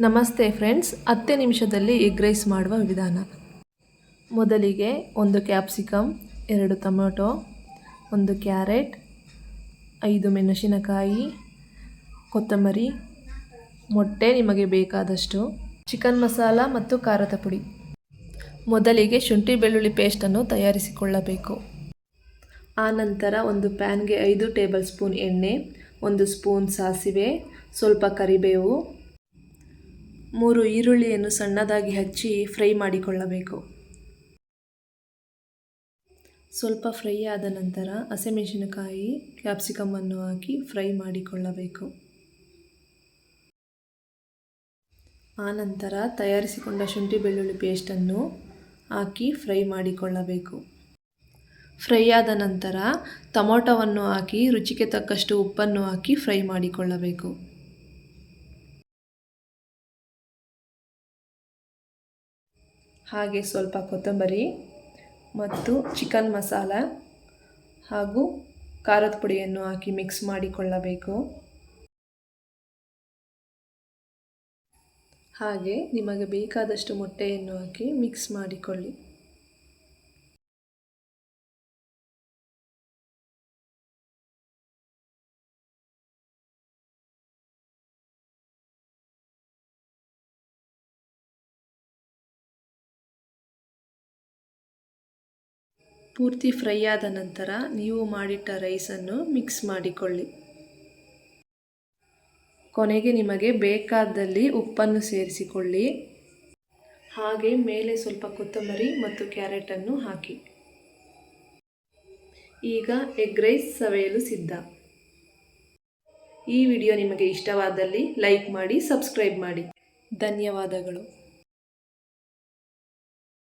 ನಮಸ್ತೆ ಫ್ರೆಂಡ್ಸ್, 10 ನಿಮಿಷದಲ್ಲಿ egg rice ಮಾಡುವ ವಿಧಾನ. ಮೊದಲಿಗೆ 1 ಕ್ಯಾಪ್ಸಿಕಮ್, 2 ಟೊಮೆಟೊ, 1 ಕ್ಯಾರೆಟ್, 5 ಮೆಣಸಿನಕಾಯಿ, ಕೊತ್ತಂಬರಿ, ಮೊಟ್ಟೆ ನಿಮಗೆ ಬೇಕಾದಷ್ಟು, ಚಿಕನ್ ಮಸಾಲ ಮತ್ತು ಖಾರದ ಪುಡಿ. ಮೊದಲಿಗೆ ಶುಂಠಿ ಬೆಳ್ಳುಳ್ಳಿ ಪೇಸ್ಟನ್ನು ತಯಾರಿಸಿಕೊಳ್ಳಬೇಕು. ಆನಂತರ ಒಂದು ಪ್ಯಾನ್ಗೆ 5 ಟೇಬಲ್ ಸ್ಪೂನ್ ಎಣ್ಣೆ, 1 ಸ್ಪೂನ್ ಸಾಸಿವೆ, ಸ್ವಲ್ಪ ಕರಿಬೇವು, 3 ಈರುಳ್ಳಿಯನ್ನು ಸಣ್ಣದಾಗಿ ಹಚ್ಚಿ ಫ್ರೈ ಮಾಡಿಕೊಳ್ಳಬೇಕು. ಸ್ವಲ್ಪ ಫ್ರೈ ಆದ ನಂತರ ಹಸಿಮೆಣಸಿನಕಾಯಿ, ಕ್ಯಾಪ್ಸಿಕಮನ್ನು ಹಾಕಿ ಫ್ರೈ ಮಾಡಿಕೊಳ್ಳಬೇಕು. ಆನಂತರ ತಯಾರಿಸಿಕೊಂಡ ಶುಂಠಿ ಬೆಳ್ಳುಳ್ಳಿ ಪೇಸ್ಟನ್ನು ಹಾಕಿ ಫ್ರೈ ಮಾಡಿಕೊಳ್ಳಬೇಕು. ಫ್ರೈ ಆದ ನಂತರ ಟೊಮೊಟೊವನ್ನು ಹಾಕಿ ರುಚಿಗೆ ತಕ್ಕಷ್ಟು ಉಪ್ಪನ್ನು ಹಾಕಿ ಫ್ರೈ ಮಾಡಿಕೊಳ್ಳಬೇಕು. ಹಾಗೆ ಸ್ವಲ್ಪ ಕೊತ್ತಂಬರಿ ಮತ್ತು ಚಿಕನ್ ಮಸಾಲ ಹಾಗೂ ಖಾರದ ಪುಡಿಯನ್ನು ಹಾಕಿ ಮಿಕ್ಸ್ ಮಾಡಿಕೊಳ್ಳಬೇಕು. ಹಾಗೆ ನಿಮಗೆ ಬೇಕಾದಷ್ಟು ಮೊಟ್ಟೆಯನ್ನು ಹಾಕಿ ಮಿಕ್ಸ್ ಮಾಡಿಕೊಳ್ಳಿ. ಪೂರ್ತಿ ಫ್ರೈ ಆದ ನಂತರ ನೀವು ಮಾಡಿಟ್ಟ ರೈಸನ್ನು ಮಿಕ್ಸ್ ಮಾಡಿಕೊಳ್ಳಿ. ಕೊನೆಗೆ ನಿಮಗೆ ಬೇಕಾದಲ್ಲಿ ಉಪ್ಪನ್ನು ಸೇರಿಸಿಕೊಳ್ಳಿ. ಹಾಗೆ ಮೇಲೆ ಸ್ವಲ್ಪ ಕೊತ್ತಂಬರಿ ಮತ್ತು ಕ್ಯಾರೆಟನ್ನು ಹಾಕಿ. ಈಗ ಎಗ್ ರೈಸ್ ಸವಿಯಲು ಸಿದ್ಧ. ಈ ವಿಡಿಯೋ ನಿಮಗೆ ಇಷ್ಟವಾದಲ್ಲಿ ಲೈಕ್ ಮಾಡಿ, ಸಬ್ಸ್ಕ್ರೈಬ್ ಮಾಡಿ. ಧನ್ಯವಾದಗಳು.